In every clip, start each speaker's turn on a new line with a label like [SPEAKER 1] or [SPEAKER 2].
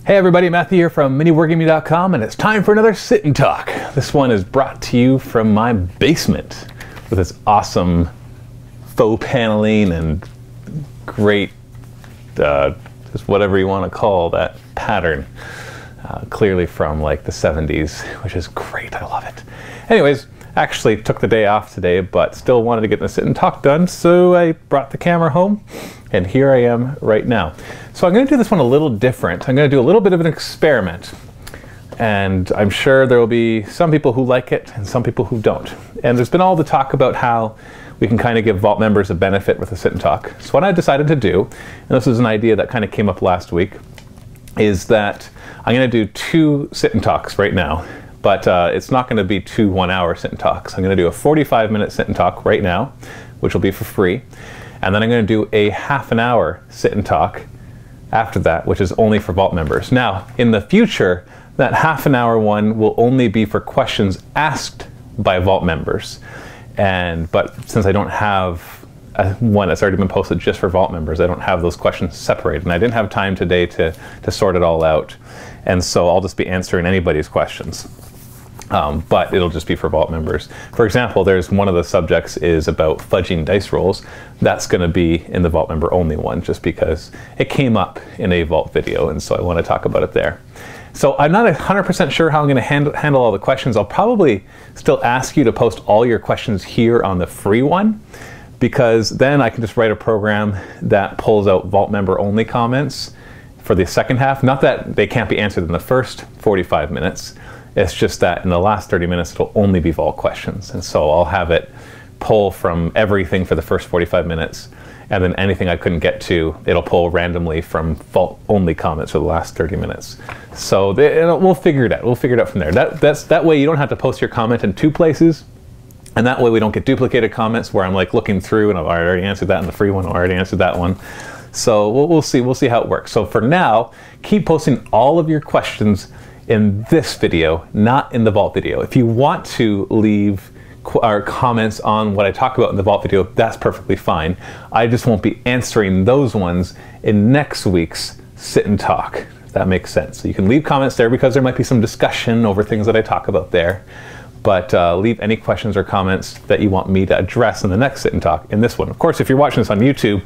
[SPEAKER 1] Hey everybody, Matthew here from MiniWargaming.com, and it's time for another Sit and Talk. This one is brought to you from my basement with this awesome faux paneling and great, just whatever you want to call that pattern. Clearly from like the 70s, which is great, I love it. Anyways, actually took the day off today, but still wanted to get the Sit and Talk done, so I brought the camera home, and here I am right now. So I'm going to do this one a little different. I'm going to do a little bit of an experiment, and I'm sure there will be some people who like it and some people who don't. And there's been all the talk about how we can kind of give Vault members a benefit with a Sit and Talk. So what I decided to do, and this was an idea that kind of came up last week, is that I'm going to do 2 Sit and Talks right now, but it's not going to be 2 one-hour Sit and Talks. I'm going to do a 45-minute Sit and Talk right now, which will be for free, and then I'm going to do a half an hour Sit and Talk after that, which is only for Vault members. Now, in the future, that half an hour one will only be for questions asked by Vault members, but since I don't have one that's already been posted just for Vault members, I don't have those questions separated, and I didn't have time today to sort it all out, and so I'll just be answering anybody's questions. But it'll just be for Vault members. For example, there's one of the subjects is about fudging dice rolls. That's going to be in the Vault member only one, just because it came up in a Vault video, and so I want to talk about it there. So I'm not 100% sure how I'm going to handle all the questions. I'll probably still ask you to post all your questions here on the free one, because then I can just write a program that pulls out Vault member only comments for the second half. Not that they can't be answered in the first 45 minutes. It's just that in the last 30 minutes, it'll only be Vault questions. And so I'll have it pull from everything for the first 45 minutes, and then anything I couldn't get to, it'll pull randomly from Vault only comments for the last 30 minutes. So we'll figure it out. We'll figure it out from there. That way you don't have to post your comment in 2 places. And that way we don't get duplicated comments where I'm like looking through and I already answered that in the free one, I already answered that one. So we'll see how it works. So for now, keep posting all of your questions in this video, not in the Vault video. If you want to leave comments on what I talk about in the Vault video, that's perfectly fine. I just won't be answering those ones in next week's Sit and Talk, if that makes sense. So you can leave comments there because there might be some discussion over things that I talk about there. But leave any questions or comments that you want me to address in the next Sit and Talk in this one. Of course, if you're watching this on YouTube,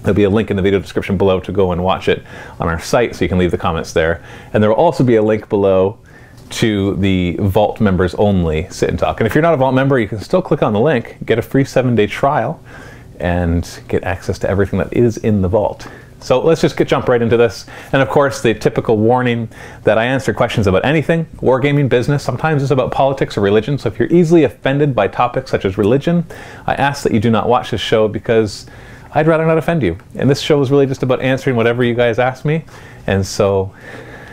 [SPEAKER 1] there'll be a link in the video description below to go and watch it on our site, so you can leave the comments there. And there will also be a link below to the Vault members only Sit and Talk. And if you're not a Vault member, you can still click on the link, get a free 7-day trial, and get access to everything that is in the Vault. So let's just jump right into this. And of course, the typical warning that I answer questions about anything, wargaming, business, sometimes it's about politics or religion. So if you're easily offended by topics such as religion, I ask that you do not watch this show because I'd rather not offend you. And this show is really just about answering whatever you guys ask me. And so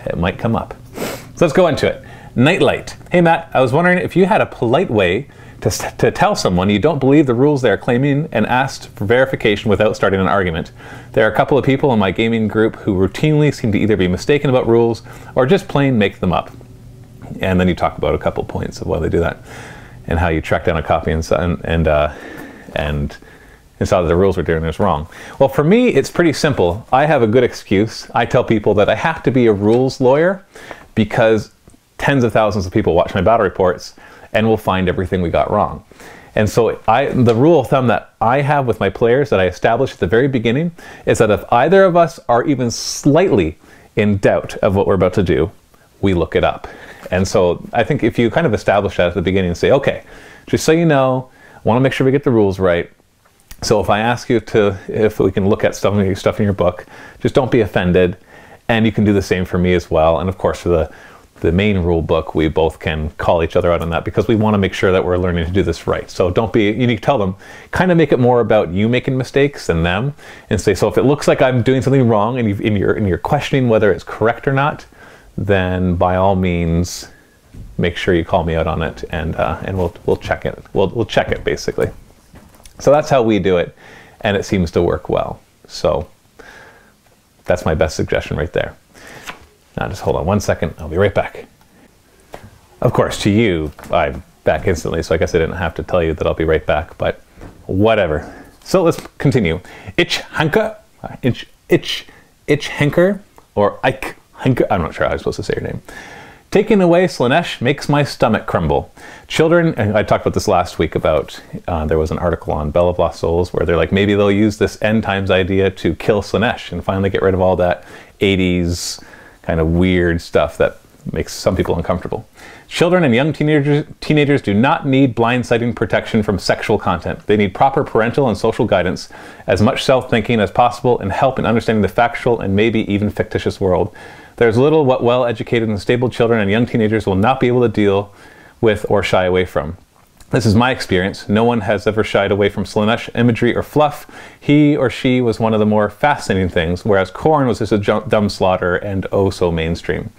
[SPEAKER 1] it might come up. So let's go into it. Nightlight. Hey Matt, I was wondering if you had a polite way to tell someone you don't believe the rules they are claiming and asked for verification without starting an argument. There are a couple of people in my gaming group who routinely seem to either be mistaken about rules or just plain make them up. And then you talk about a couple points of why they do that and how you track down a copy and saw that the rules were doing this wrong. Well, for me, it's pretty simple. I have a good excuse. I tell people that I have to be a rules lawyer because tens of thousands of people watch my battle reports and will find everything we got wrong. And so the rule of thumb that I have with my players that I established at the very beginning is that if either of us are even slightly in doubt of what we're about to do, we look it up. And so I think if you kind of establish that at the beginning and say, okay, just so you know, I want to make sure we get the rules right. So if I ask you if we can look at stuff in your book, just don't be offended. And you can do the same for me as well. And of course, for the main rule book, we both can call each other out on that because we want to make sure that we're learning to do this right. So don't be, you need to tell them, kind of make it more about you making mistakes than them, and say, so if it looks like I'm doing something wrong and you're questioning whether it's correct or not, then by all means, make sure you call me out on it, and we'll check it. We'll check it basically. So that's how we do it, and it seems to work well. So that's my best suggestion right there. Now just hold on one second, I'll be right back. Of course, to you, I'm back instantly, so I guess I didn't have to tell you that I'll be right back, but whatever. So let's continue. Ich Hanker, or Ike I'm not sure how I'm supposed to say your name. Taking away Slaanesh makes my stomach crumble. Children, and I talked about this last week about, there was an article on Bell of Lost Souls where they're like, maybe they'll use this end times idea to kill Slaanesh and finally get rid of all that 80s kind of weird stuff that makes some people uncomfortable. Children and young teenagers do not need blindsiding protection from sexual content. They need proper parental and social guidance, as much self-thinking as possible, and help in understanding the factual and maybe even fictitious world. There's little what well-educated and stable children and young teenagers will not be able to deal with or shy away from. This is my experience. No one has ever shied away from Slaanesh imagery or fluff. He or she was one of the more fascinating things, whereas Khorne was just a dumb slaughter and oh so mainstream.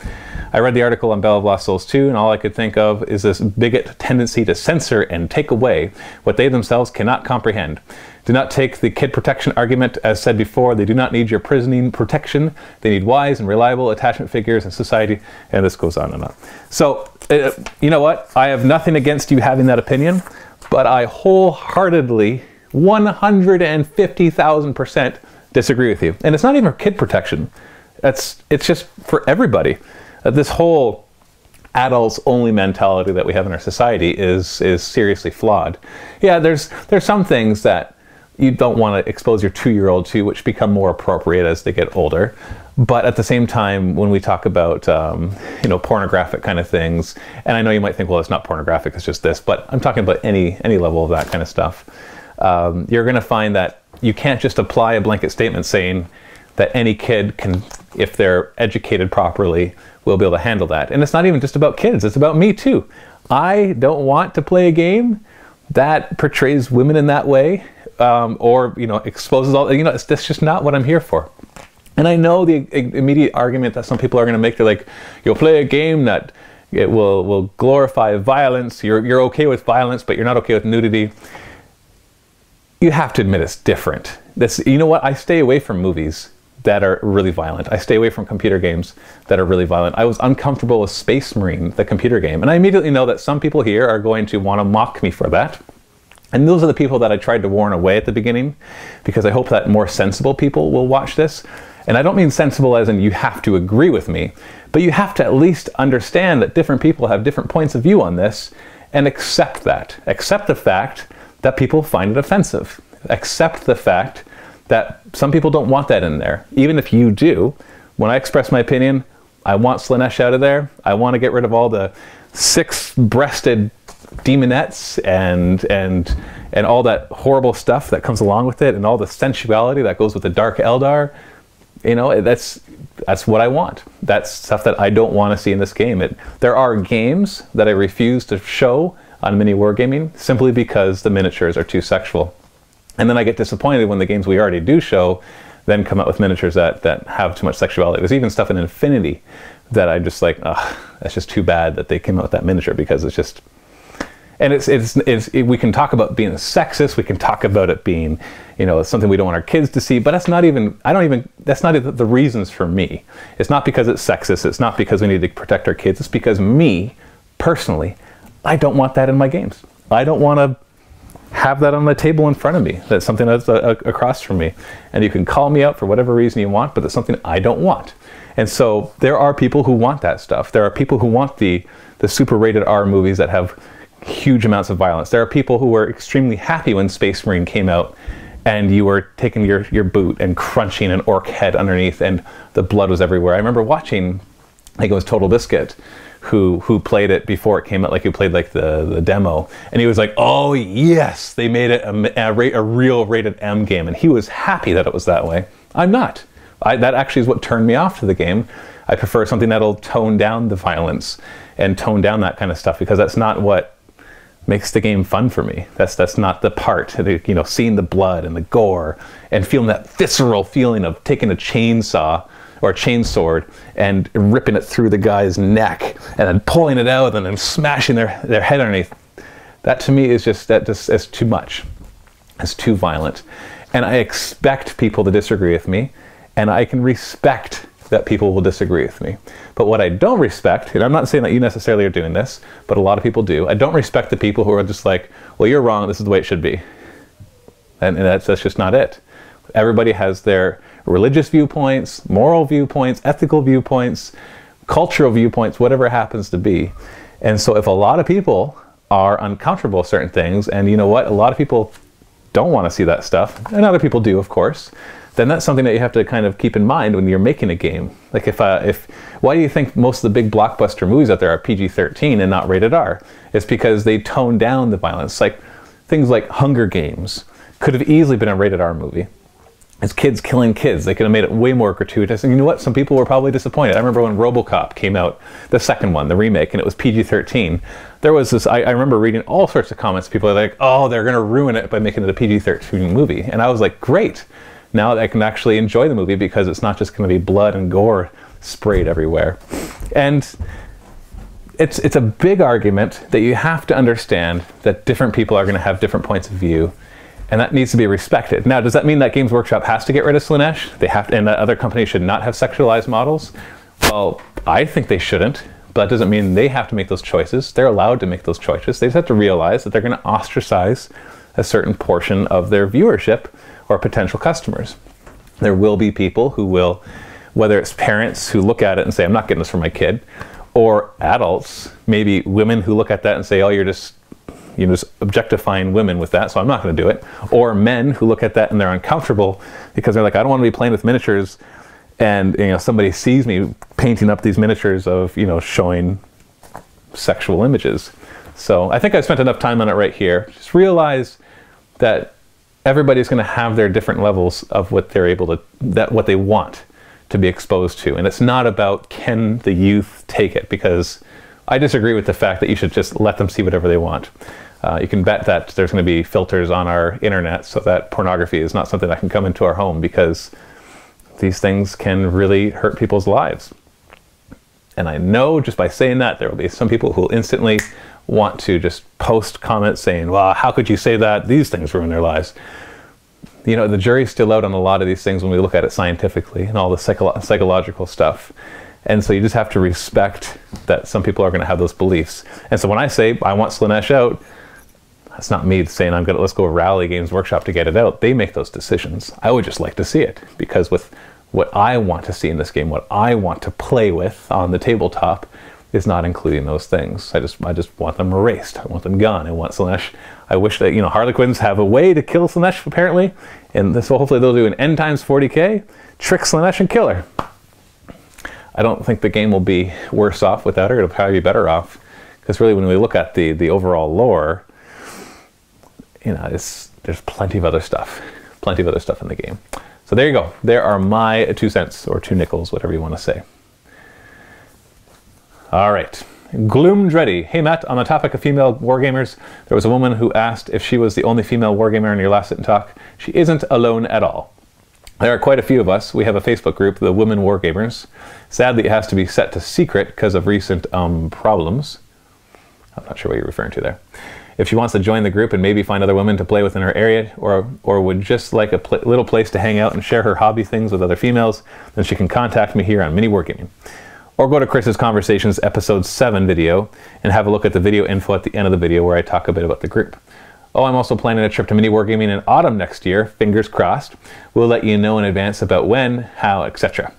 [SPEAKER 1] I read the article on Bell of Lost Souls 2, and all I could think of is this bigot tendency to censor and take away what they themselves cannot comprehend. Do not take the kid protection argument. As said before, they do not need your prisoning protection. They need wise and reliable attachment figures in society, and this goes on and on. So, you know what? I have nothing against you having that opinion, but I wholeheartedly, 150,000% disagree with you. And it's not even for kid protection. It's just for everybody. This whole adults-only mentality that we have in our society is seriously flawed. Yeah, there's some things that you don't want to expose your 2-year-old to, which become more appropriate as they get older. But at the same time, when we talk about, you know, pornographic kind of things, and I know you might think, well, it's not pornographic, it's just this, but I'm talking about any level of that kind of stuff. You're going to find that you can't just apply a blanket statement saying that any kid can, if they're educated properly, will be able to handle that. And it's not even just about kids, it's about me too. I don't want to play a game that portrays women in that way, or, you know, exposes all, you know, that's just not what I'm here for. And I know the immediate argument that some people are going to make, they're like, you'll play a game that it will glorify violence, you're okay with violence, but you're not okay with nudity. You have to admit it's different. You know what, I stay away from movies that are really violent. I stay away from computer games that are really violent. I was uncomfortable with Space Marine, the computer game, and I immediately know that some people here are going to want to mock me for that. And those are the people that I tried to warn away at the beginning, because I hope that more sensible people will watch this. And I don't mean sensible as in you have to agree with me, but you have to at least understand that different people have different points of view on this, and accept that. Accept the fact that people find it offensive. Accept the fact that some people don't want that in there. Even if you do, when I express my opinion, I want Slaanesh out of there. I want to get rid of all the 6-breasted demonettes and all that horrible stuff that comes along with it, and all the sensuality that goes with the Dark Eldar. You know, that's what I want. That's stuff that I don't want to see in this game. There are games that I refuse to show on Mini Wargaming simply because the miniatures are too sexual. And then I get disappointed when the games we already do show then come out with miniatures that have too much sexuality. There's even stuff in Infinity that I'm just like, ugh, that's just too bad that they came out with that miniature, because it's just... And we can talk about being sexist, we can talk about it being, you know, something we don't want our kids to see, but that's not even, that's not the reasons for me. It's not because it's sexist, it's not because we need to protect our kids, it's because me, personally, I don't want that in my games. I don't want to have that on the table in front of me. That's something that's across from me. And you can call me out for whatever reason you want, but it's something I don't want. And so there are people who want that stuff. There are people who want the super rated R movies that have huge amounts of violence. There are people who were extremely happy when Space Marine came out and you were taking your boot and crunching an orc head underneath and the blood was everywhere. I remember watching, I think it was Total Biscuit, who played it before it came out, like who played like the demo, and he was like, oh yes, they made it a real rated M game, and he was happy that it was that way. I'm not. That actually is what turned me off to the game. I prefer something that'll tone down the violence and tone down that kind of stuff, because that's not what makes the game fun for me. That's not the part, you know, seeing the blood and the gore and feeling that visceral feeling of taking a chainsaw or a chainsword and ripping it through the guy's neck and then pulling it out and then smashing their head underneath. That to me is just is too much. It's too violent. And I expect people to disagree with me, and I can respect that people will disagree with me. But what I don't respect, and I'm not saying that you necessarily are doing this, but a lot of people do, I don't respect the people who are just like, well, you're wrong, this is the way it should be. And that's just not it. Everybody has their religious viewpoints, moral viewpoints, ethical viewpoints, cultural viewpoints, whatever it happens to be. And so if a lot of people are uncomfortable with certain things, and you know what, a lot of people don't want to see that stuff, and other people do, of course, then that's something that you have to kind of keep in mind when you're making a game. Like why do you think most of the big blockbuster movies out there are PG-13 and not rated R? It's because they tone down the violence. Like things like Hunger Games could have easily been a rated R movie. It's kids killing kids. They could have made it way more gratuitous. And you know what? Some people were probably disappointed. I remember when RoboCop came out, the second one, the remake, and it was PG-13. There was this, I remember reading all sorts of comments. People are like, oh, they're going to ruin it by making it a PG-13 movie. And I was like, great. Now I can actually enjoy the movie because it's not just going to be blood and gore sprayed everywhere. And it's a big argument that you have to understand that different people are going to have different points of view, and that needs to be respected. Now, does that mean that Games Workshop has to get rid of Slaanesh? They have to, and that other companies should not have sexualized models? Well, I think they shouldn't, but that doesn't mean they have to make those choices. They're allowed to make those choices. They just have to realize that they're going to ostracize a certain portion of their viewership or potential customers. There will be people who will, whether it's parents who look at it and say, I'm not getting this for my kid, or adults, maybe women who look at that and say, oh, you're just objectifying women with that, so I'm not going to do it. Or men who look at that and they're uncomfortable because they're like, I don't want to be playing with miniatures, and somebody sees me painting up these miniatures of showing sexual images. So I think I spent enough time on it right here. Just realize that everybody's going to have their different levels of what they're able to, what they want to be exposed to. And it's not about can the youth take it, because I disagree with the fact that you should just let them see whatever they want. You can bet that there's going to be filters on our internet so that pornography is not something that can come into our home, because these things can really hurt people's lives. And I know just by saying that, there will be some people who will instantly want to just post comments saying, well, how could you say that? These things ruin their lives. The jury's still out on a lot of these things when we look at it scientifically and all the psychological stuff. And so you just have to respect that some people are going to have those beliefs. And so when I say I want Slaanesh out, that's not me saying let's go rally Games Workshop to get it out. They make those decisions. I would just like to see it, because with what I want to see in this game, what I want to play with on the tabletop, is not including those things. I just want them erased. I want them gone. I want Slaanesh. I wish that Harlequins have a way to kill Slaanesh apparently, and so hopefully they'll do an N times 40k, trick Slaanesh and kill her. I don't think the game will be worse off without her. It'll probably be better off, because really when we look at the overall lore, there's plenty of other stuff in the game. So there you go. There are my 2 cents or 2 nickels, whatever you want to say. All right. Gloomdreddy. Hey Matt, on the topic of female wargamers, there was a woman who asked if she was the only female wargamer in your last sit and talk. She isn't alone at all. There are quite a few of us. We have a Facebook group, the Women Wargamers. Sadly, it has to be set to secret because of recent problems. I'm not sure what you're referring to there. If she wants to join the group and maybe find other women to play with in her area, or would just like a little place to hang out and share her hobby things with other females, then she can contact me here on Mini Wargaming. Or go to Chris's Conversations episode 7 video and have a look at the video info at the end of the video where I talk a bit about the group. Oh, I'm also planning a trip to Mini Wargaming in autumn next year, fingers crossed. We'll let you know in advance about when, how, etc.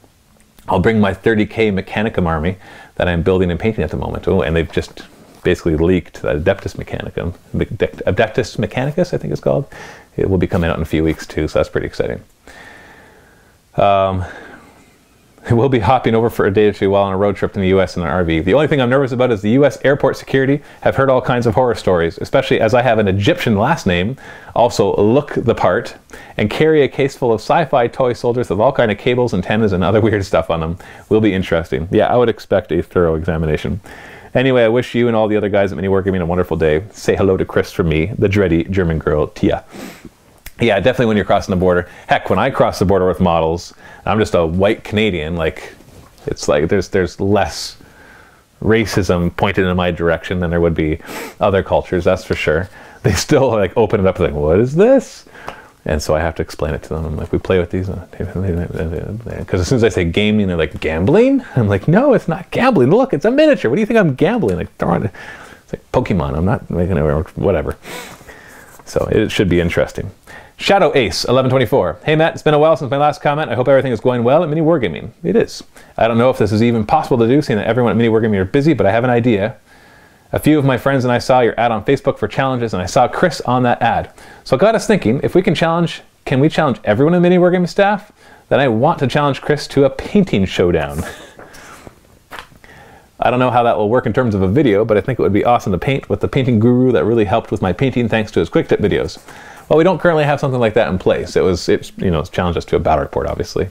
[SPEAKER 1] I'll bring my 30k Mechanicum army that I'm building and painting at the moment. Oh, and they've just basically leaked that Adeptus Mechanicum, Adeptus Mechanicus I think it's called. It will be coming out in a few weeks too, so that's pretty exciting. We'll be hopping over for a day or two while on a road trip in the US in an RV. The only thing I'm nervous about is the US airport security. Have heard all kinds of horror stories, especially as I have an Egyptian last name, also look the part, and carry a case full of sci-fi toy soldiers with all kind of cables, antennas, and other weird stuff on them. Will be interesting. Yeah, I would expect a thorough examination. Anyway, I wish you and all the other guys at Mini Wargaming a wonderful day. Say hello to Chris from me, the dready German girl, Tia. Yeah, definitely when you're crossing the border. Heck, when I cross the border with models, I'm just a white Canadian, it's like there's less racism pointed in my direction than there would be other cultures, that's for sure. They still open it up and what is this? And so I have to explain it to them. I'm like, we play with these. Because as soon as I say gaming, they're like, gambling? I'm like, no, it's not gambling. Look, it's a miniature. What do you think I'm gambling? It's like Pokemon. I'm not making it work, whatever. So it should be interesting. Shadow Ace 1124. Hey Matt, it's been a while since my last comment. I hope everything is going well at Mini Wargaming. It is. I don't know if this is even possible to do, seeing that everyone at Mini Wargaming are busy, but I have an idea. A few of my friends and I saw your ad on Facebook for challenges, and I saw Chris on that ad. So it got us thinking, if we can we challenge everyone in the Mini Wargaming staff? Then I want to challenge Chris to a painting showdown. I don't know how that will work in terms of a video, but I think it would be awesome to paint with the painting guru that really helped with my painting thanks to his quick tip videos. Well, we don't currently have something like that in place. It's challenged us to a battle report, obviously,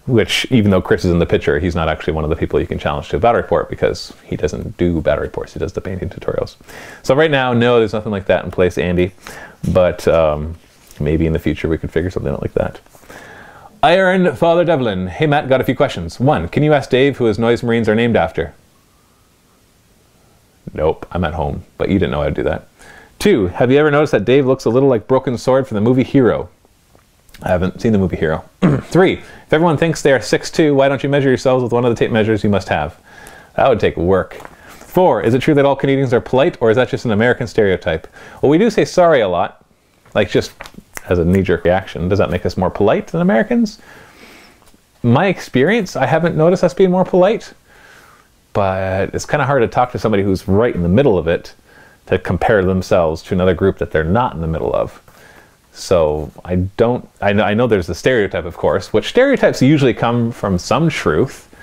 [SPEAKER 1] which even though Chris is in the picture, he's not actually one of the people you can challenge to a battle report because he doesn't do battle reports. He does the painting tutorials. So right now, no, there's nothing like that in place, Andy, but maybe in the future we could figure something out like that. Iron Father Devlin. Hey Matt, got a few questions. 1, can you ask Dave who his Noise Marines are named after? Nope, I'm at home, but you didn't know I'd do that. 2, have you ever noticed that Dave looks a little like Broken Sword from the movie Hero? I haven't seen the movie Hero. 3, if everyone thinks they are 6'2", why don't you measure yourselves with one of the tape measures you must have? That would take work. 4, is it true that all Canadians are polite, or is that just an American stereotype? Well, we do say sorry a lot, like just as a knee-jerk reaction. Does that make us more polite than Americans? My experience, I haven't noticed us being more polite. But it's kind of hard to talk to somebody who's right in the middle of it to compare themselves to another group that they're not in the middle of. So I know there's the stereotype, of course, which stereotypes usually come from some truth.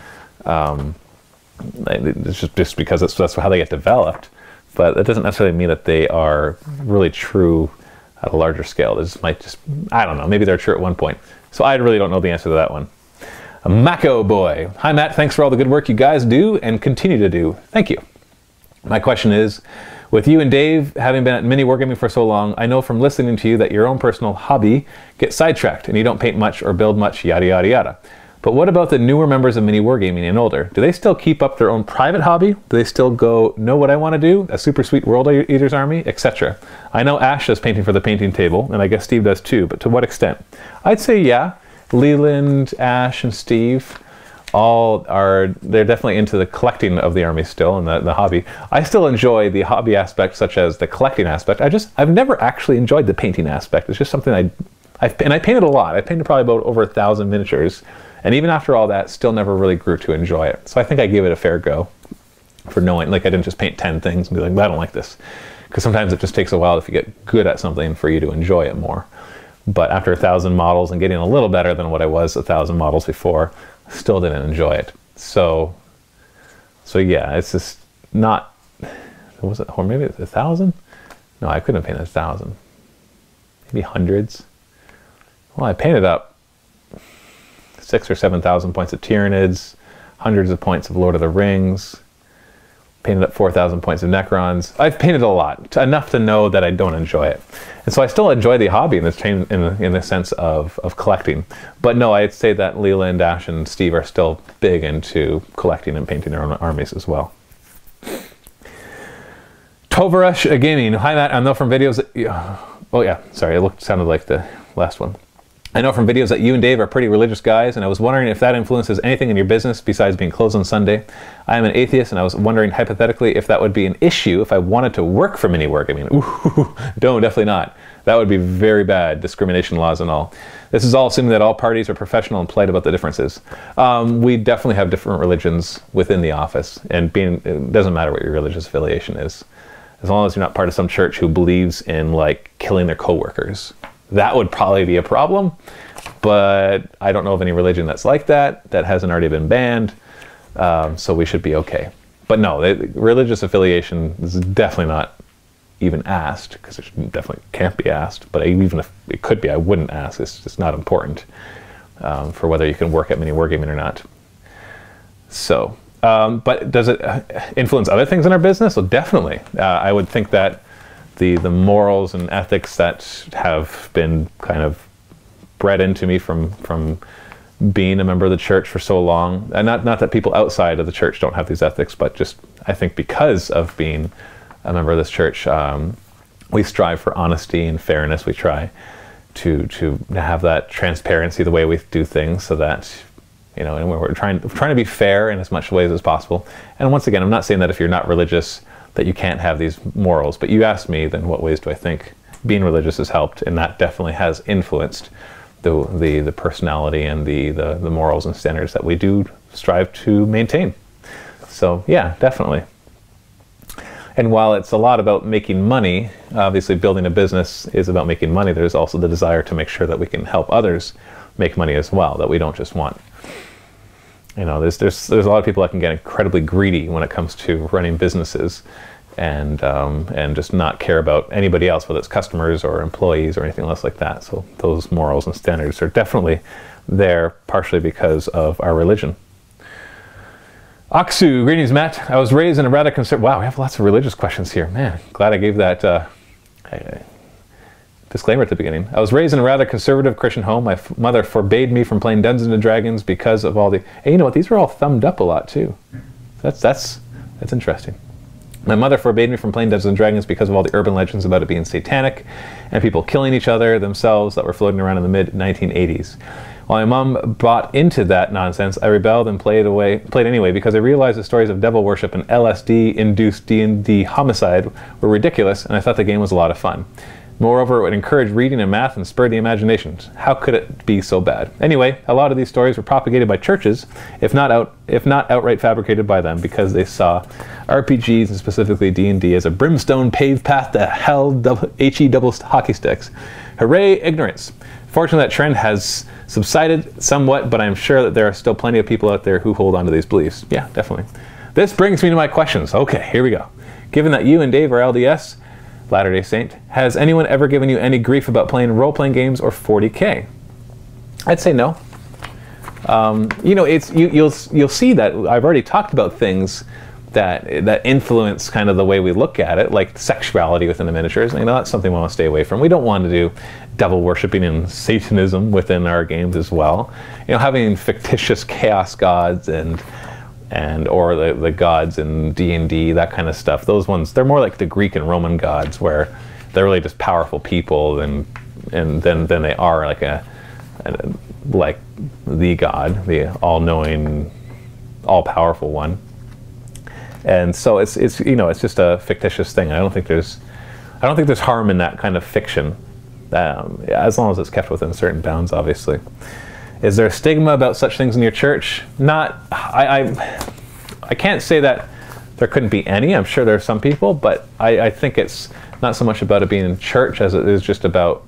[SPEAKER 1] It's just because that's how they get developed. But that doesn't necessarily mean that they are really true at a larger scale. This might just, I don't know, maybe they're true at one point. So I really don't know the answer to that one. Mako Boy. Hi Matt, thanks for all the good work you guys do and continue to do. Thank you. My question is, with you and Dave having been at Mini Wargaming for so long, I know from listening to you that your own personal hobby gets sidetracked and you don't paint much or build much, yada yada yada. But what about the newer members of Mini Wargaming and older? Do they still keep up their own private hobby? Do they still go, know what I want to do? A super sweet World Eaters army, etc. I know Ash does painting for the painting table, and I guess Steve does too, but to what extent? I'd say yeah. Leland, Ash, and Steve they're definitely into the collecting of the army still and the hobby. I still enjoy the hobby aspect, such as the collecting aspect. I've never actually enjoyed the painting aspect. It's just something and I painted a lot. I painted probably about over 1,000 miniatures, and even after all that, still never really grew to enjoy it. So I think I gave it a fair go for knowing, like I didn't just paint 10 things and be like, I don't like this. Because sometimes it just takes a while if you get good at something for you to enjoy it more. But after 1,000 models and getting a little better than what I was 1,000 models before, still didn't enjoy it. So yeah, it's just not, was it, or maybe it's 1,000? No, I couldn't have painted 1,000. Maybe hundreds. Well, I painted up 6,000 or 7,000 points of Tyranids, hundreds of points of Lord of the Rings, painted up 4,000 points of Necrons. I've painted a lot, enough to know that I don't enjoy it. And so I still enjoy the hobby in the sense of collecting. But no, I'd say that Leland, Ash, and Steve are still big into collecting and painting their own armies as well. Tovarush Gaming. Hi Matt, I know from videos that, oh yeah, sorry, it sounded like the last one. I know from videos that you and Dave are pretty religious guys, and I was wondering if that influences anything in your business besides being closed on Sunday. I am an atheist, and I was wondering hypothetically if that would be an issue if I wanted to work for Mini Wargaming. Ooh, no, definitely not. That would be very bad, discrimination laws and all. This is all assuming that all parties are professional and polite about the differences. We definitely have different religions within the office, and it doesn't matter what your religious affiliation is. As long as you're not part of some church who believes in like killing their coworkers. That would probably be a problem, but I don't know of any religion that's like that hasn't already been banned, so we should be okay. But no, religious affiliation is definitely not even asked, because it definitely can't be asked, but even if it could be, I wouldn't ask. It's just not important for whether you can work at Mini Wargaming or not. So, but does it influence other things in our business? Well, definitely. I would think that the morals and ethics that have been kind of bred into me from being a member of the church for so long, and not that people outside of the church don't have these ethics, but just I think because of being a member of this church, we strive for honesty and fairness. We try to have that transparency the way we do things, so that and we're trying to be fair in as much ways as possible. And once again, I'm not saying that if you're not religious that you can't have these morals, but you asked me, then what ways do I think being religious has helped, and that definitely has influenced the personality and the morals and standards that we do strive to maintain. So yeah, definitely. And while it's a lot about making money, obviously building a business is about making money, there's also the desire to make sure that we can help others make money as well, that we don't just want. You know, there's a lot of people that can get incredibly greedy when it comes to running businesses, and just not care about anybody else, whether it's customers or employees or anything else like that. So those morals and standards are definitely there, partially because of our religion. Aksu, greetings, Matt. I was raised in a rather conservative... Wow, we have lots of religious questions here. Man, glad I gave that disclaimer at the beginning. I was raised in a rather conservative Christian home. My mother forbade me from playing Dungeons and Dragons because of all the... Hey, you know what? These were all thumbed up a lot, too. That's interesting. My mother forbade me from playing Dungeons and Dragons because of all the urban legends about it being satanic and people killing each other themselves that were floating around in the mid-1980s. While my mom bought into that nonsense, I rebelled and played anyway because I realized the stories of devil worship and LSD-induced D&D homicide were ridiculous, and I thought the game was a lot of fun. Moreover, it would encourage reading and math and spur the imagination. How could it be so bad? Anyway, a lot of these stories were propagated by churches, if not outright fabricated by them, because they saw RPGs, and specifically D&D, as a brimstone paved path to hell, HE double hockey sticks. Hooray, ignorance. Fortunately, that trend has subsided somewhat, but I'm sure that there are still plenty of people out there who hold on to these beliefs. Yeah, definitely. This brings me to my questions. Okay, here we go. Given that you and Dave are LDS, Latter-day Saint, has anyone ever given you any grief about playing role-playing games or 40K? I'd say no. You know, you'll see that I've already talked about things that influence kind of the way we look at it, like sexuality within the miniatures. You know, that's something we want to stay away from. We don't want to do devil worshipping and Satanism within our games as well. You know, having fictitious chaos gods or the gods in D&D, that kind of stuff. Those ones, they're more like the Greek and Roman gods, where they're really just powerful people, and then they are like the god, the all-knowing, all-powerful one. And so it's you know, it's just a fictitious thing. I don't think there's harm in that kind of fiction, as long as it's kept within certain bounds, obviously. Is there a stigma about such things in your church? Not, I can't say that there couldn't be any. I'm sure there are some people, but I think it's not so much about it being in church as it is just about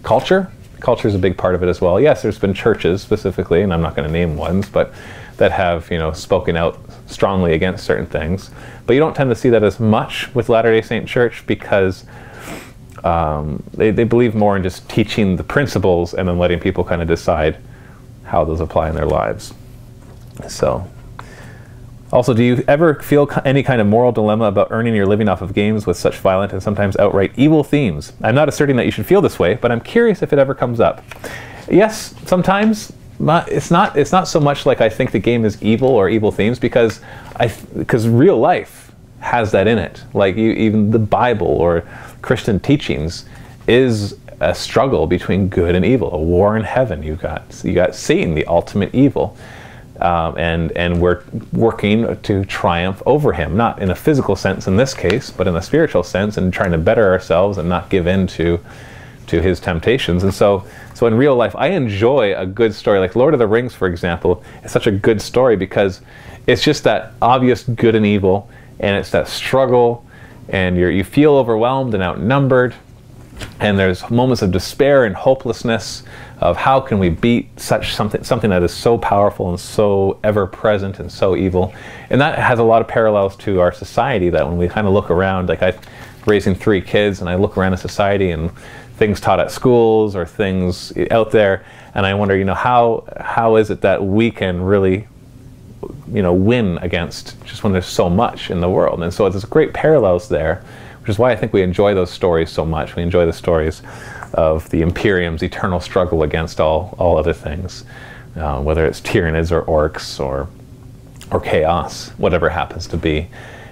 [SPEAKER 1] culture. Culture is a big part of it as well. Yes, there's been churches specifically, and I'm not going to name ones, but that have, you know, spoken out strongly against certain things. But you don't tend to see that as much with Latter-day Saint Church, because they believe more in just teaching the principles and then letting people kind of decide how those apply in their lives. So, also, do you ever feel any kind of moral dilemma about earning your living off of games with such violent and sometimes outright evil themes? I'm not asserting that you should feel this way, but I'm curious if it ever comes up. Yes, sometimes. It's not so much like I think the game is evil or evil themes, because real life has that in it. Like even the Bible or Christian teachings is a struggle between good and evil, a war in heaven. You got Satan, the ultimate evil, and we're working to triumph over him, not in a physical sense in this case, but in a spiritual sense, and trying to better ourselves and not give in to his temptations. And so in real life, I enjoy a good story. Like Lord of the Rings, for example, is such a good story because it's just that obvious good and evil, and it's that struggle, and you feel overwhelmed and outnumbered, and there's moments of despair and hopelessness of how can we beat something that is so powerful and so ever present and so evil. And that has a lot of parallels to our society, that when we kind of look around, like I'm raising 3 kids, and I look around in society and things taught at schools or things out there, and I wonder, you know, how is it that we can really, you know, win against just when there's so much in the world? And so there's great parallels there, which is why I think we enjoy those stories so much. We enjoy the stories of the Imperium's eternal struggle against all other things, whether it's Tyranids or orcs or chaos, whatever it happens to be.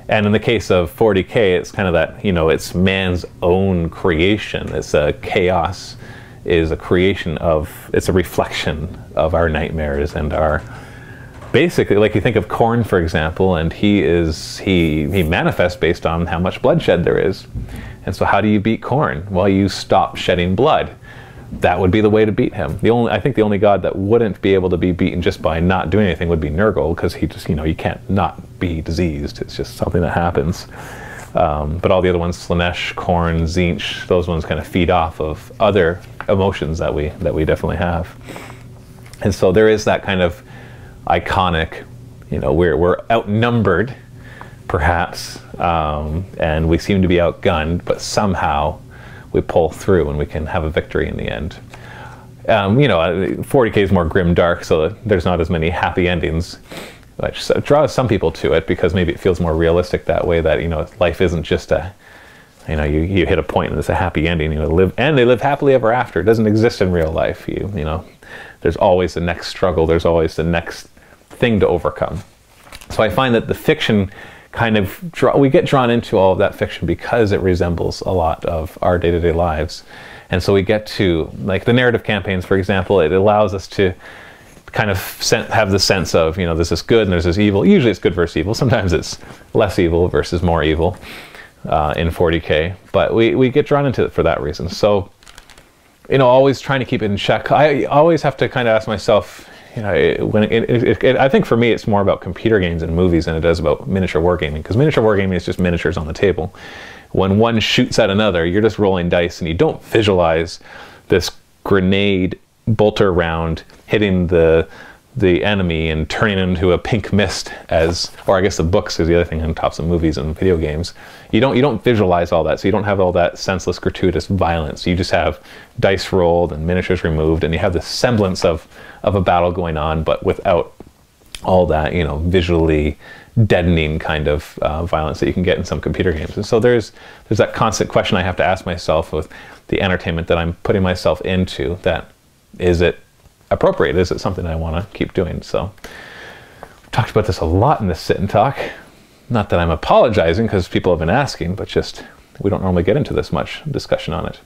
[SPEAKER 1] And in the case of 40K, it's kind of that, you know, it's man's own creation. It's a chaos is a creation of, it's a reflection of our nightmares and our, basically, like you think of Khorne, for example, and he manifests based on how much bloodshed there is. And so how do you beat Khorne? Well, you stop shedding blood. That would be the way to beat him. I think the only god that wouldn't be able to be beaten just by not doing anything would be Nurgle, because he just, you can't not be diseased. It's just something that happens. But all the other ones, Slaanesh, Khorne, Tzeentch, those ones kind of feed off of other emotions that we definitely have. And so there is that kind of iconic, we're outnumbered, perhaps, and we seem to be outgunned, but somehow we pull through and we can have a victory in the end. 40K is more grim dark, so there's not as many happy endings, which draws some people to it because maybe it feels more realistic that way, that life isn't just you hit a point and it's a happy ending, they live happily ever after. It doesn't exist in real life. There's always the next struggle, there's always the next thing to overcome. So I find that the fiction we get drawn into all of that fiction because it resembles a lot of our day-to-day lives. And so we get to, like the narrative campaigns, for example, it allows us to kind of have the sense of, there's this good and there's this evil. Usually it's good versus evil. Sometimes it's less evil versus more evil in 40K. But we get drawn into it for that reason. So, always trying to keep it in check. I always have to kind of ask myself, I think for me it's more about computer games and movies than it does about miniature wargaming, because miniature wargaming is just miniatures on the table. When one shoots at another, you're just rolling dice and you don't visualize this grenade bolter round hitting the enemy and turning into a pink mist, or I guess the books is the other thing on tops of movies and video games. You don't visualize all that, so you don't have all that senseless, gratuitous violence. You just have dice rolled and miniatures removed, and you have the semblance of a battle going on, but without all that, visually deadening kind of violence that you can get in some computer games. And so there's that constant question I have to ask myself with the entertainment that I'm putting myself into, that is it appropriate? Is it something I want to keep doing? So I've talked about this a lot in this sit and talk. Not that I'm apologizing because people have been asking, but just we don't normally get into this much discussion on it.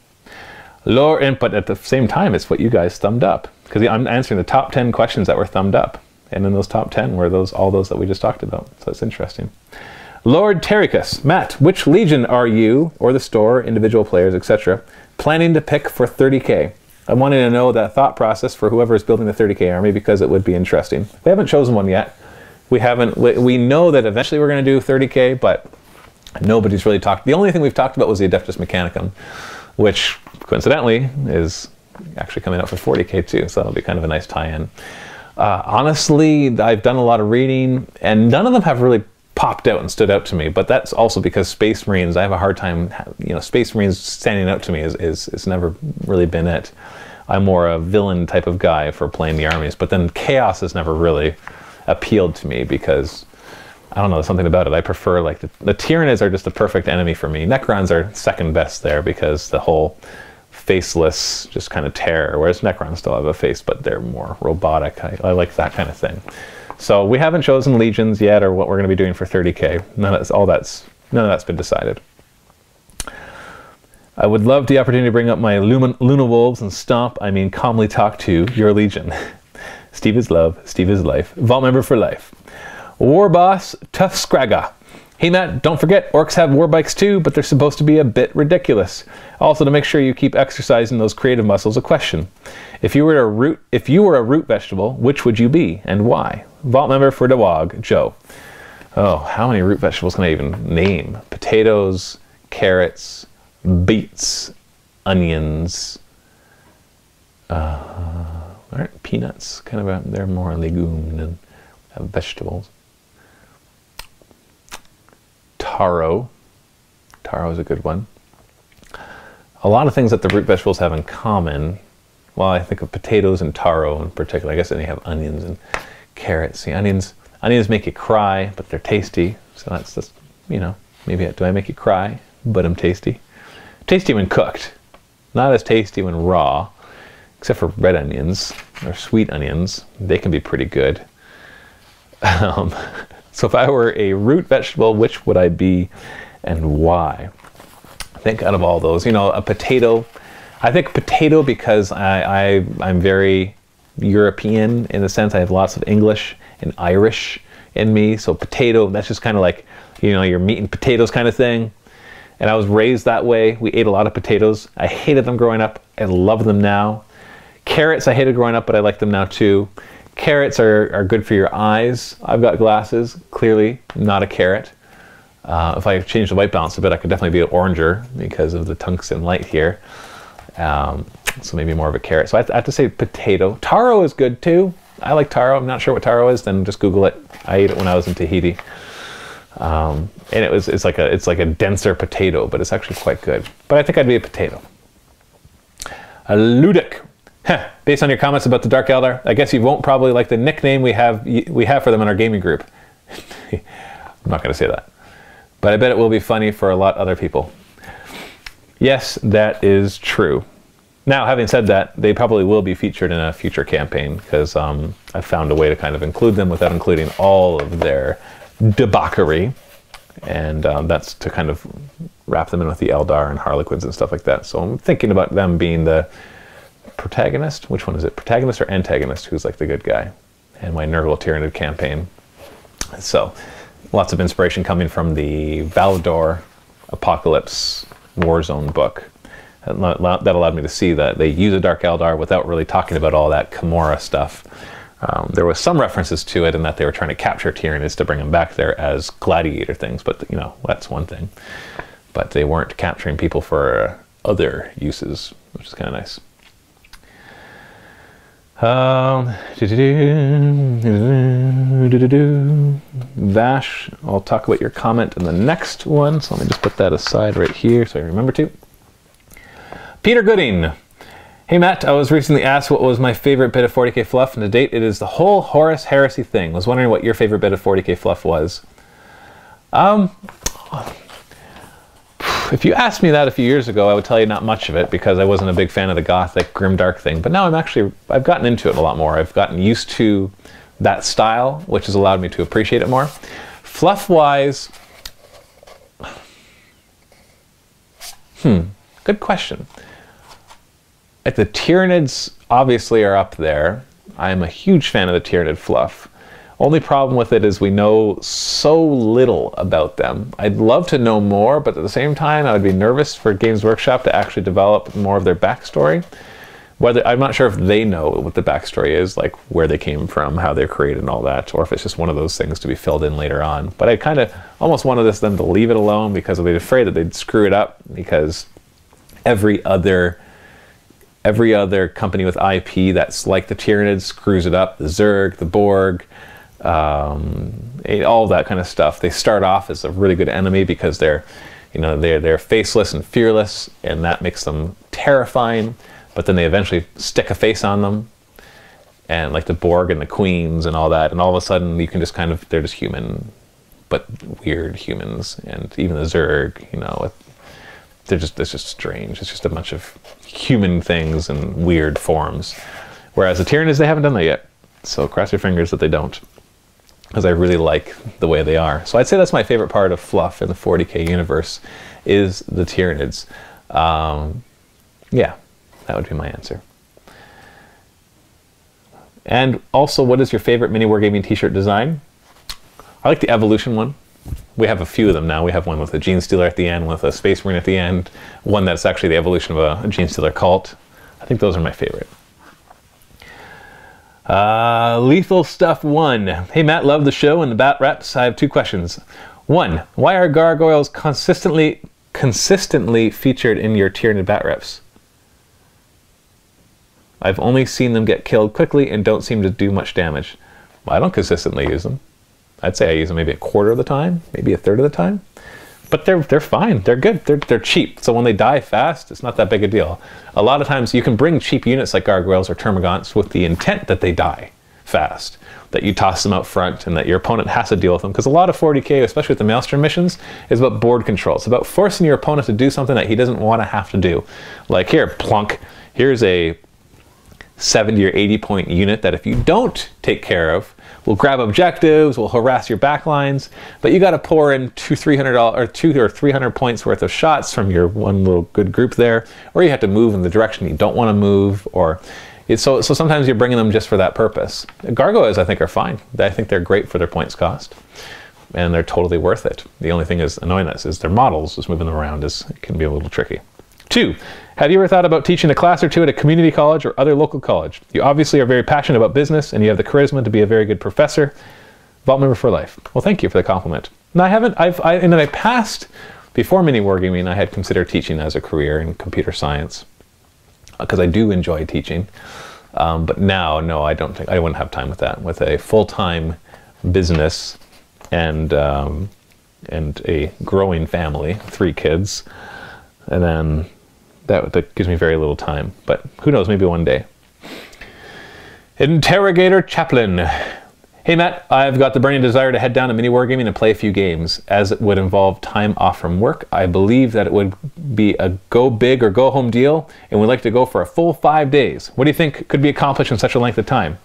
[SPEAKER 1] But at the same time, it's what you guys thumbed up, because I'm answering the top 10 questions that were thumbed up, and in those top 10 were all those that we just talked about. So it's interesting. Lord Tericus, Matt, which legion are you, or the store, individual players, etc., planning to pick for 30K? I wanted to know that thought process for whoever is building the 30K army, because it would be interesting. We haven't chosen one yet. We know that eventually we're going to do 30K, but nobody's really talked. The only thing we've talked about was the Adeptus Mechanicum, which coincidentally is actually coming out for 40K too, so that'll be kind of a nice tie-in. Honestly, I've done a lot of reading, and none of them have really popped out and stood out to me, but that's also because Space Marines, I have a hard time, Space Marines standing out to me is never really been it. I'm more a villain type of guy for playing the armies, but then Chaos has never really appealed to me because, I don't know, there's something about it. I prefer, like, the Tyranids are just the perfect enemy for me. Necrons are second best there because the whole faceless just kind of terror, whereas Necrons still have a face, but they're more robotic. I like that kind of thing. So we haven't chosen legions yet, or what we're going to be doing for 30K. None of that's been decided. I would love the opportunity to bring up my Luna Wolves and stomp, calmly talk to your legion. Steve is love, Steve is life. Vault member for life. War Boss Tough Scragga. Hey Matt, don't forget, orcs have war bikes too, but they're supposed to be a bit ridiculous. Also, to make sure you keep exercising those creative muscles, a question. If you were a root vegetable, which would you be and why? Vault member for Dawag, Joe. Oh, how many root vegetables can I even name? Potatoes, carrots, beets, onions, aren't peanuts kind of they're more a legume than vegetables. Taro is a good one. A lot of things that the root vegetables have in common. Well, I think of potatoes and taro in particular. I guess then you have onions and carrots. See, onions make you cry, but they're tasty. So that's just, maybe do I make you cry, but I'm tasty. Tasty when cooked. Not as tasty when raw, except for red onions or sweet onions. They can be pretty good. So if I were a root vegetable, which would I be and why? I think out of all those, a potato. I think potato because I'm very European in the sense I have lots of English and Irish in me. So potato, that's just kind of like, your meat and potatoes kind of thing. And I was raised that way. We ate a lot of potatoes. I hated them growing up. I love them now. Carrots I hated growing up, but I like them now too. Carrots are good for your eyes. I've got glasses, clearly not a carrot. If I change the white balance a bit, I could definitely be an oranger because of the tungsten light here. So maybe more of a carrot. So I have to say potato. Taro is good too. I like taro. I'm not sure what taro is, then just Google it. I ate it when I was in Tahiti. And it's like a denser potato, but it's actually quite good. But I think I'd be a potato. A Ludic. Based on your comments about the Dark Eldar, I guess you won't probably like the nickname we have for them in our gaming group. I'm not going to say that. But I bet it will be funny for a lot of other people. Yes, that is true. Now, having said that, they probably will be featured in a future campaign because I found a way to kind of include them without including all of their debauchery. And that's to kind of wrap them in with the Eldar and Harlequins and stuff like that. So I'm thinking about them being the protagonist. Which one is it? Protagonist or antagonist? Who's like the good guy? And my Nurgle Tyranid campaign. So lots of inspiration coming from the Valador Apocalypse Warzone book. That allowed me to see that they use a Dark Eldar without really talking about all that Kimura stuff. There was some references to it in that they were trying to capture Tyranids to bring them back there as gladiator things, but you know, that's one thing. But they weren't capturing people for other uses, which is kind of nice. Vash, I'll talk about your comment in the next one, so let me just put that aside right here so I remember to. Peter Gooding. Hey Matt, I was recently asked what was my favorite bit of 40k fluff, and to date it is the whole Horus Heresy thing. Was wondering what your favorite bit of 40k fluff was. If you asked me that a few years ago, I would tell you not much of it because I wasn't a big fan of the gothic grimdark thing. But now I've gotten into it a lot more. I've gotten used to that style, which has allowed me to appreciate it more. Fluff-wise, good question. Like the Tyranids obviously are up there. I'm a huge fan of the Tyranid fluff. Only problem with it is we know so little about them. I'd love to know more, but at the same time, I would be nervous for Games Workshop to actually develop more of their backstory. I'm not sure if they know what the backstory is, like where they came from, how they're created and all that, or if it's just one of those things to be filled in later on. But I kind of almost wanted them to leave it alone because I'd be afraid that they'd screw it up, because every other company with IP that's like the Tyranids screws it up. The Zerg, the Borg, all that kind of stuff. They start off as a really good enemy because they're faceless and fearless, and that makes them terrifying. But then they eventually stick a face on them, and like the Borg and the Queens and all that, and all of a sudden you can just they're just human, but weird humans. And even the Zerg, it's just strange. It's just a bunch of human things in weird forms. Whereas the Tyranids, they haven't done that yet. So cross your fingers that they don't, because I really like the way they are. So I'd say that's my favorite part of fluff in the 40k universe, is the Tyranids. Yeah, that would be my answer. And also, what is your favorite Mini Wargaming t-shirt design? I like the Evolution one. We have a few of them now. We have one with a Gene Stealer at the end, with a Space Marine at the end, one that's actually the evolution of a Gene Stealer cult. I think those are my favorite. Lethal Stuff 1. Hey Matt, love the show and the bat reps. I have two questions. One, why are gargoyles consistently featured in your Tyranid bat reps? I've only seen them get killed quickly and don't seem to do much damage. Well, I don't consistently use them. I'd say I use them maybe a quarter of the time, maybe a third of the time. But they're fine. They're good. They're cheap. So when they die fast, it's not that big a deal. A lot of times you can bring cheap units like gargoyles or termagants with the intent that they die fast, that you toss them out front and that your opponent has to deal with them. Because a lot of 40k, especially with the Maelstrom missions, is about board control. It's about forcing your opponent to do something that he doesn't want to have to do. Like here, plunk, here's a 70 or 80 point unit that if you don't take care of, will grab objectives, will harass your backlines, but you got to pour in $200 or 300 points worth of shots from your one little good group there, or you have to move in the direction you don't want to move, or so sometimes you're bringing them just for that purpose. Gargoyles, I think, are fine. I think they're great for their points cost. and they're totally worth it. The only thing is annoying us is their models, just moving them around can be a little tricky. 2, have you ever thought about teaching a class or two at a community college or other local college? You obviously are very passionate about business and you have the charisma to be a very good professor. Vault member for life. Well, thank you for the compliment. No, I haven't. In my past, before Mini Wargaming, I had considered teaching as a career in computer science because I do enjoy teaching. But now, no, I don't think I wouldn't have time with that. With a full-time business and a growing family, 3 kids, and then that gives me very little time. But who knows? Maybe one day. Interrogator Chaplain. Hey Matt, I've got the burning desire to head down to Mini Wargaming and play a few games. As it would involve time off from work, I believe that it would be a go big or go home deal, and we'd like to go for a full 5 days. What do you think could be accomplished in such a length of time?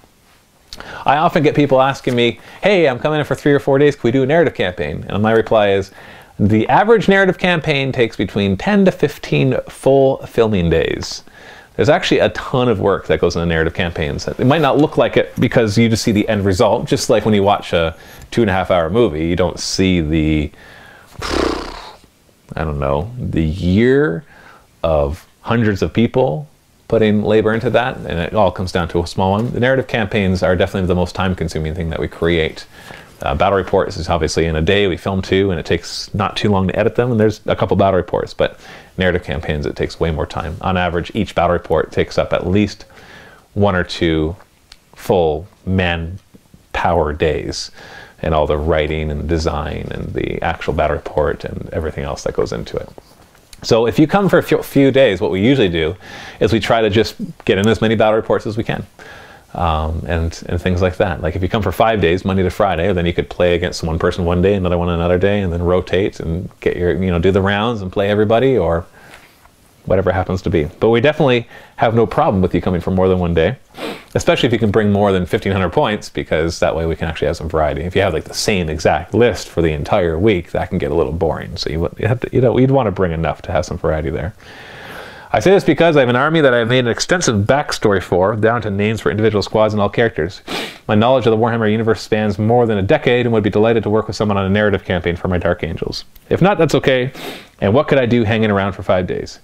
[SPEAKER 1] I often get people asking me, hey, I'm coming in for 3 or 4 days, can we do a narrative campaign? And my reply is, the average narrative campaign takes between 10 to 15 full filming days. There's actually a ton of work that goes into narrative campaigns. It might not look like it because you just see the end result. Just like when you watch a 2.5-hour movie, you don't see the, I don't know, the year of hundreds of people putting labor into that, and it all comes down to a small one. The narrative campaigns are definitely the most time-consuming thing that we create. Battle reports is obviously in a day, we film 2, and it takes not too long to edit them, and there's a couple battle reports, but narrative campaigns, it takes way more time. On average, each battle report takes up at least 1 or 2 full manpower days, and all the writing and design and the actual battle report and everything else that goes into it. So if you come for a few days, what we usually do is we try to just get in as many battle reports as we can. And things like that. Like if you come for 5 days, Monday to Friday, then you could play against one person one day, another one another day, and then rotate and get your, do the rounds and play everybody or whatever it happens to be. But we definitely have no problem with you coming for more than 1 day, especially if you can bring more than 1,500 points, because that way we can actually have some variety. If you have like the same exact list for the entire week, that can get a little boring. So you'd want to bring enough to have some variety there. I say this because I have an army that I have made an extensive backstory for, down to names for individual squads and all characters. My knowledge of the Warhammer universe spans more than a decade and would be delighted to work with someone on a narrative campaign for my Dark Angels. If not, that's okay. And what could I do hanging around for 5 days?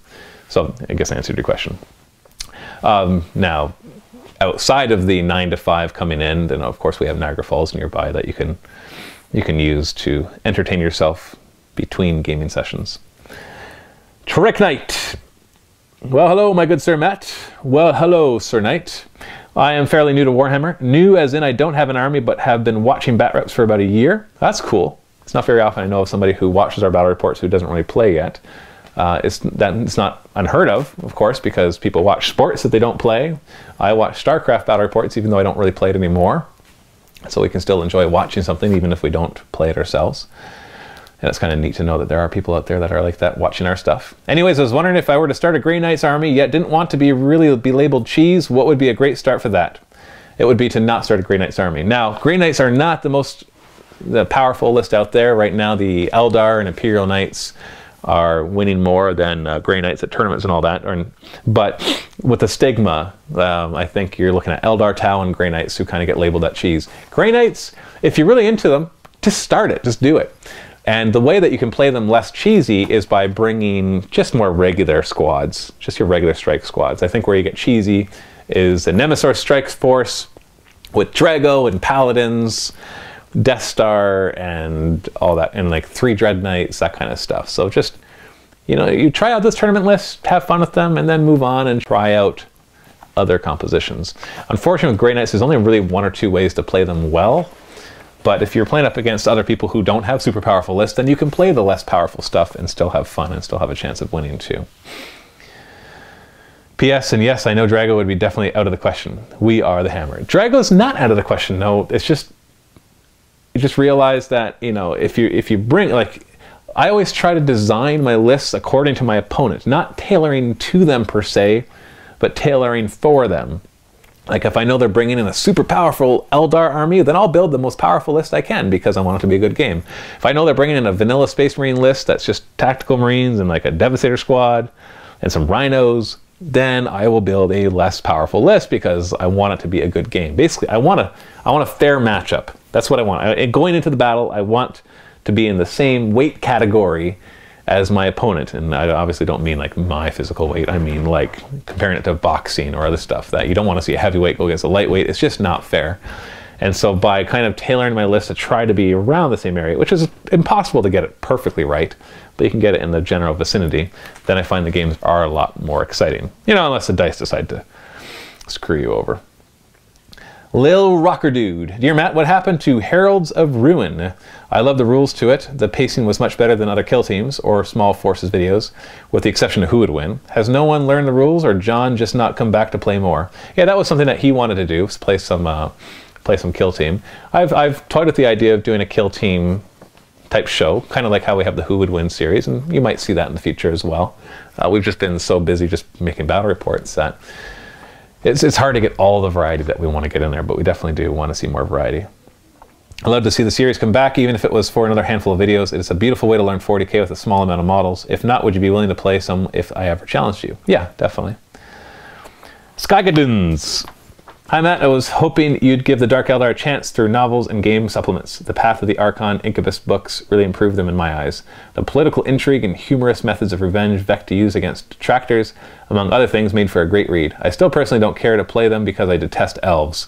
[SPEAKER 1] So I guess I answered your question. Now, outside of the 9 to 5 coming in, then of course we have Niagara Falls nearby that you can use to entertain yourself between gaming sessions. Trick Knight. Well, hello, my good Sir Matt. Well, hello, Sir Knight. I am fairly new to Warhammer. New as in I don't have an army, but have been watching Bat Reps for about a year. That's cool. It's not very often I know of somebody who watches our battle reports who doesn't really play yet. It's not unheard of course, because people watch sports that they don't play. I watch StarCraft battle reports, even though I don't really play it anymore. So we can still enjoy watching something, even if we don't play it ourselves. And it's kind of neat to know that there are people out there that are like that watching our stuff. Anyways, I was wondering if I were to start a Grey Knights army, yet didn't want to really be labeled cheese, what would be a great start for that? It would be to not start a Grey Knights army. Now, Grey Knights are not the powerful list out there. Right now, the Eldar and Imperial Knights are winning more than Grey Knights at tournaments and all that. But with the stigma, I think you're looking at Eldar, Tau, and Grey Knights who kind of get labeled that cheese. Grey Knights, if you're really into them, just start it, just do it. And the way that you can play them less cheesy is by bringing just more regular squads, just your regular strike squads. I think where you get cheesy is the Nemesis Strike Force with Drago and Paladins, Death Star and all that, and like 3 Dread Knights, that kind of stuff. So just, you try out this tournament list, have fun with them, and then move on and try out other compositions. Unfortunately with Grey Knights, there's only really 1 or 2 ways to play them well. But if you're playing up against other people who don't have super powerful lists, then you can play the less powerful stuff and still have fun and still have a chance of winning too. P.S. And yes, I know Drago would be definitely out of the question. We are the Hammer. Drago's not out of the question. No, it's just, you just realize that, if you bring, like, I always try to design my lists according to my opponent, not tailoring to them per se, but tailoring for them. Like if I know they're bringing in a super powerful Eldar army, then I'll build the most powerful list I can because I want it to be a good game. If I know they're bringing in a vanilla Space Marine list that's just tactical Marines and like a Devastator squad and some Rhinos, then I will build a less powerful list because I want it to be a good game. Basically, I want a fair matchup. That's what I want. Going into the battle, I want to be in the same weight category as my opponent. And I obviously don't mean like my physical weight. I mean like comparing it to boxing or other stuff, that you don't want to see a heavyweight go against a lightweight. It's just not fair. And so by kind of tailoring my list to try to be around the same area, which is impossible to get it perfectly right, but you can get it in the general vicinity, then I find the games are a lot more exciting. You know, unless the dice decide to screw you over. Lil Rocker Dude. Dear Matt, what happened to Heralds of Ruin? I love the rules to it. The pacing was much better than other kill teams or small forces videos, with the exception of who would win. Has no one learned the rules, or John just not come back to play more? Yeah, that was something that he wanted to do, was play some kill team. I've toyed with the idea of doing a kill team type show, kind of like how we have the Who Would Win series, and you might see that in the future as well. We've just been so busy just making battle reports that it's hard to get all the variety that we want to get in there, but we definitely do want to see more variety. I'd love to see the series come back, even if it was for another handful of videos. It's a beautiful way to learn 40k with a small amount of models. If not, would you be willing to play some if I ever challenged you? Yeah, definitely. Skygaduns. Hi Matt, I was hoping you'd give the Dark Eldar a chance through novels and game supplements. The Path of the Archon Incubus books really improved them in my eyes. The political intrigue and humorous methods of revenge Vect to use against detractors, among other things, made for a great read. I still personally don't care to play them because I detest elves.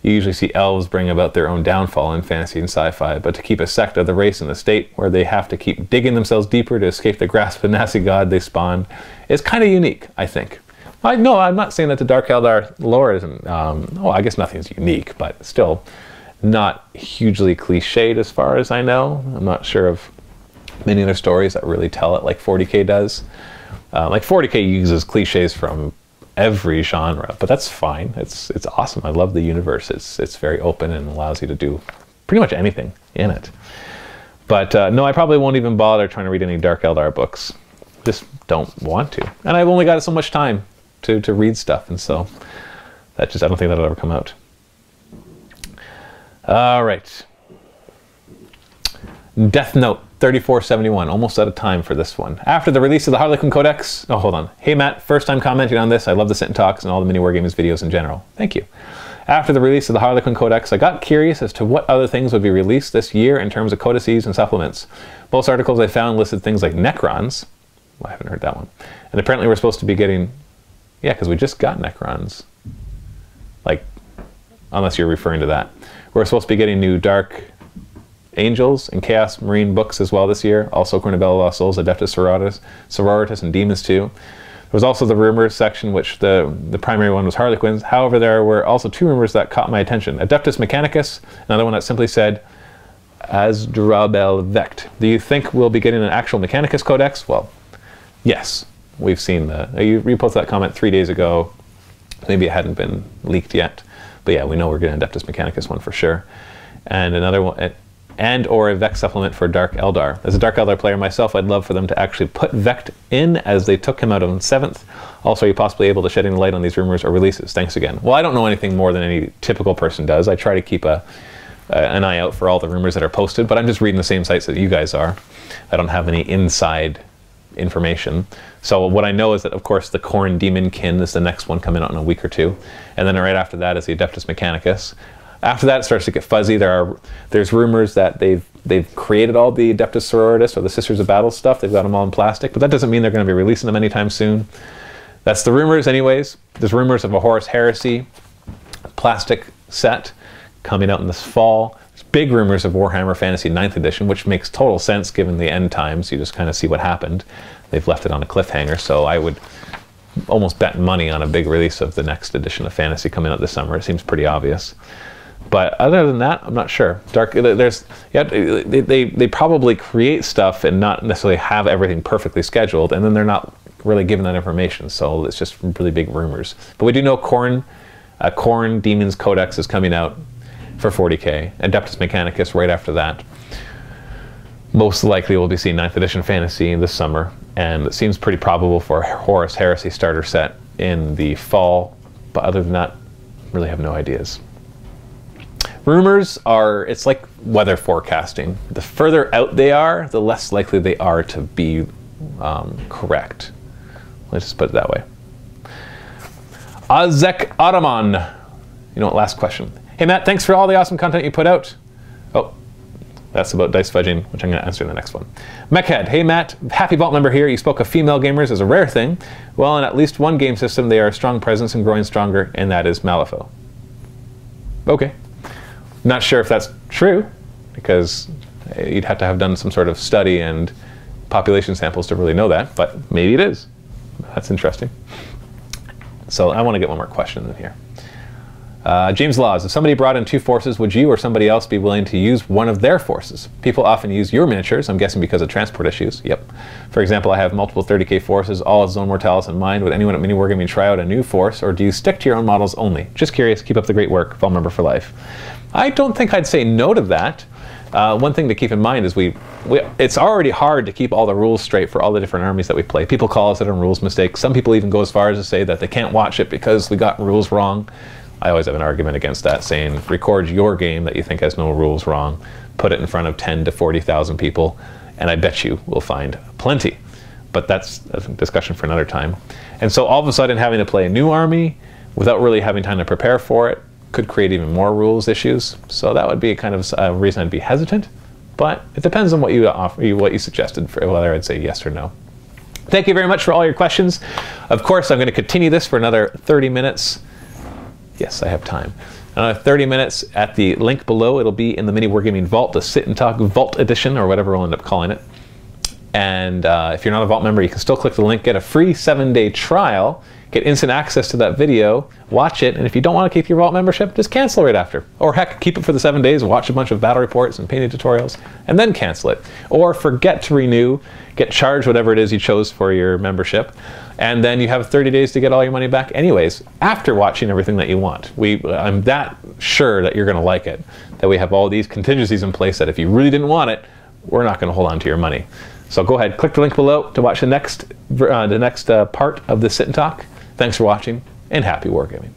[SPEAKER 1] You usually see elves bring about their own downfall in fantasy and sci-fi, but to keep a sect of the race in the state where they have to keep digging themselves deeper to escape the grasp of the nasty god they spawned is kind of unique, I think. No, I'm not saying that the Dark Eldar lore isn't, well, I guess nothing's unique, but still not hugely cliched as far as I know. I'm not sure of many other stories that really tell it like 40k does. Like 40k uses cliches from every genre, but that's fine. It's awesome. I love the universe. It's very open and allows you to do pretty much anything in it. But no, I probably won't even bother trying to read any Dark Eldar books. Just don't want to. And I've only got so much time to read stuff, and so that just, I don't think that'll ever come out. All right. Death Note 3471, almost out of time for this one. After the release of the Harlequin Codex, oh, hold on. Hey Matt, first time commenting on this. I love the Sit and Talks and all the mini Wargamers videos in general. Thank you. After the release of the Harlequin Codex, I got curious as to what other things would be released this year in terms of codices and supplements. Most articles I found listed things like Necrons. Well, I haven't heard that one. And apparently we're supposed to be getting, yeah, because we just got Necrons. Like, unless you're referring to that. We're supposed to be getting new Dark Angels and Chaos Marine books as well this year. Also Cornabella Lost Souls, Adeptus Sororitas, and Demons too. There was also the rumors section, which the primary one was Harlequins. However, there were also two rumors that caught my attention. Adeptus Mechanicus, another one that simply said Azdrabel Vect. Do you think we'll be getting an actual Mechanicus Codex? Well, yes. We've seen you reposted that comment 3 days ago. Maybe it hadn't been leaked yet. But yeah, we know we're getting Adeptus Mechanicus one for sure. And another one, or a Vect supplement for Dark Eldar. As a Dark Eldar player myself, I'd love for them to actually put Vect in, as they took him out on 7th. Also, are you possibly able to shed any light on these rumors or releases? Thanks again. Well, I don't know anything more than any typical person does. I try to keep an eye out for all the rumors that are posted, but I'm just reading the same sites that you guys are. I don't have any inside information. So what I know is that, of course, the Khorne Demonkin is the next one coming out in a week or two, and then right after that is the Adeptus Mechanicus. After that, it starts to get fuzzy. There's rumors that they've created all the Adeptus Sororitas or the Sisters of Battle stuff. They've got them all in plastic, but that doesn't mean they're going to be releasing them anytime soon. That's the rumors, anyways. There's rumors of a Horus Heresy plastic set coming out in this fall. Big rumors of Warhammer Fantasy 9th edition, which makes total sense given the end times. You just kind of see what happened. They've left it on a cliffhanger, so I would almost bet money on a big release of the next edition of Fantasy coming out this summer. It seems pretty obvious. But other than that, I'm not sure. They probably create stuff and not necessarily have everything perfectly scheduled, and then they're not really given that information, so it's just really big rumors. But we do know Khorne Demons Codex is coming out for 40k, Adeptus Mechanicus right after that. Most likely we'll be seeing 9th edition Fantasy this summer, and it seems pretty probable for a Horus Heresy starter set in the fall, but other than that, really have no ideas. Rumors are, it's like weather forecasting. The further out they are, the less likely they are to be correct. Let's just put it that way. Azek Ataman. You know what, last question. Hey Matt, thanks for all the awesome content you put out. That's about dice fudging, which I'm going to answer in the next one. Mechhead, hey Matt, happy Vault member here. You spoke of female gamers as a rare thing. Well, in at least one game system, they are a strong presence and growing stronger, and that is Malifaux. Okay. Not sure if that's true, because you'd have to have done some sort of study and population samples to really know that, but maybe it is. That's interesting. So I want to get one more question in here. James Laws, if somebody brought in 2 forces, would you or somebody else be willing to use one of their forces? People often use your miniatures, I'm guessing because of transport issues. Yep. For example, I have multiple 30k forces, all as Zone Mortalis in mind. Would anyone at Mini Wargaming try out a new force, or do you stick to your own models only? Just curious, keep up the great work, Vault member for life. I don't think I'd say no to that. One thing to keep in mind is it's already hard to keep all the rules straight for all the different armies that we play. People call us out on rules mistakes. Some people even go as far as to say that they can't watch it because we got rules wrong. I always have an argument against that, saying record your game that you think has no rules wrong, put it in front of 10 to 40,000 people, and I bet you will find plenty. But that's a discussion for another time. And so all of a sudden having to play a new army without really having time to prepare for it could create even more rules issues. So that would be kind of a reason I'd be hesitant. But it depends on what you offer, what you suggested for whether I'd say yes or no. Thank you very much for all your questions. Of course, I'm going to continue this for another 30 minutes. Yes, I have time. Another 30 minutes at the link below. It'll be in the Mini Wargaming Vault, the Sit and Talk Vault Edition, or whatever we'll end up calling it. And if you're not a Vault member, you can still click the link, get a free 7-day trial, get instant access to that video, watch it, and if you don't want to keep your Vault membership, just cancel right after. Or heck, keep it for the 7 days, watch a bunch of battle reports and painting tutorials, and then cancel it. Or forget to renew, get charged whatever it is you chose for your membership, and then you have 30 days to get all your money back anyways, after watching everything that you want. I'm that sure that you're going to like it, that we have all these contingencies in place that if you really didn't want it, we're not going to hold on to your money. So go ahead, click the link below to watch the next part of the Sit and Talk. Thanks for watching, and happy wargaming.